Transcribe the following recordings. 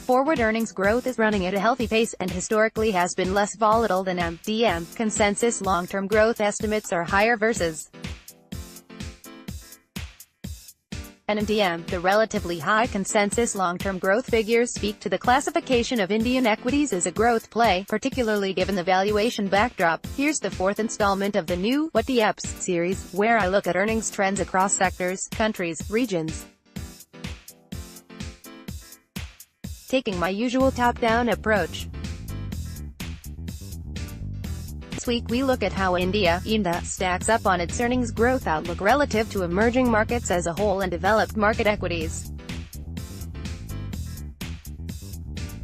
forward earnings growth is running at a healthy pace and historically has been less volatile than DM.Consensus long-term growth estimates are higher versus and DM, the relatively high consensus long-term growth figures speak to the classification of Indian equities as a growth play, particularly given the valuation backdrop. Here's the fourth installment of the new What the EPS series, where I look at earnings trends across sectors, countries, regions, taking my usual top-down approach. This week we look at how India.The stacks up on its earnings growth outlook relative to emerging markets as a whole and developed market equities.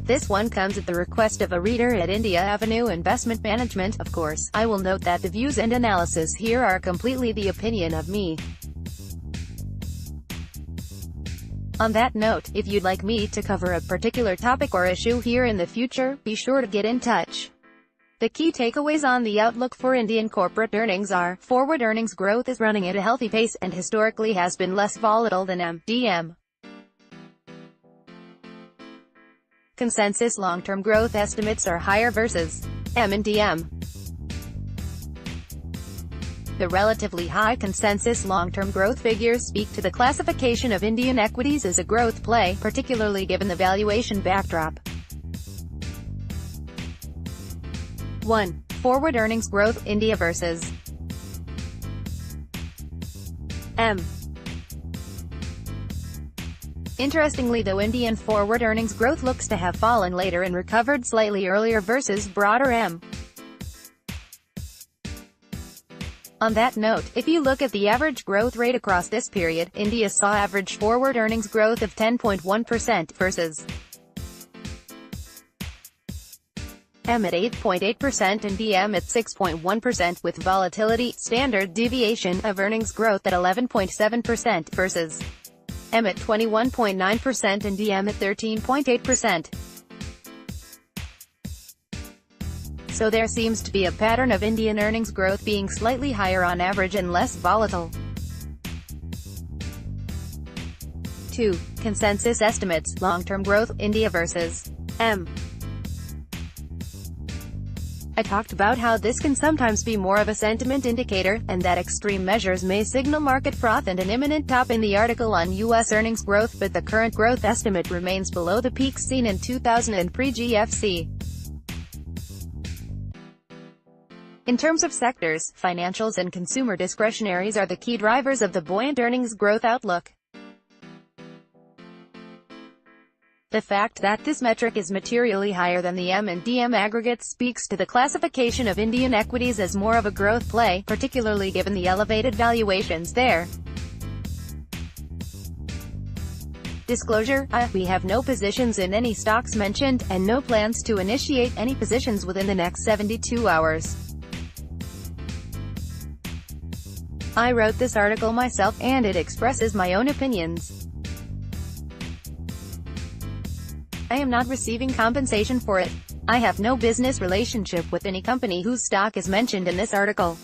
This one comes at the request of a reader at India Avenue Investment Management. Of course, I will note that the views and analysis here are completely the opinion of me. On that note, if you'd like me to cover a particular topic or issue here in the future, be sure to get in touch. The key takeaways on the outlook for Indian corporate earnings are: forward earnings growth is running at a healthy pace and historically has been less volatile than DM. Consensus long-term growth estimates are higher versus and DM. The relatively high consensus long-term growth figures speak to the classification of Indian equities as a growth play, particularly given the valuation backdrop. 1. Forward earnings growth, India versus M. Interestingly though, Indian forward earnings growth looks to have fallen later and recovered slightly earlier versus broader M. On that note, if you look at the average growth rate across this period, India saw average forward earnings growth of 10.1% versus M at 8.8% and DM at 6.1%, with volatility, standard deviation, of earnings growth at 11.7% versus M at 21.9% and DM at 13.8%. So there seems to be a pattern of Indian earnings growth being slightly higher on average and less volatile. 2. Consensus estimates, long-term growth, India versus M. I talked about how this can sometimes be more of a sentiment indicator, and that extreme measures may signal market froth and an imminent top in the article on U.S. earnings growth, but the current growth estimate remains below the peaks seen in 2000 and pre-GFC. In terms of sectors, financials and consumer discretionaries are the key drivers of the buoyant earnings growth outlook. The fact that this metric is materially higher than the M and DM aggregates speaks to the classification of Indian equities as more of a growth play, particularly given the elevated valuations there. Disclosure: we have no positions in any stocks mentioned, and no plans to initiate any positions within the next 72 hours. I wrote this article myself, and it expresses my own opinions. I am not receiving compensation for it. I have no business relationship with any company whose stock is mentioned in this article.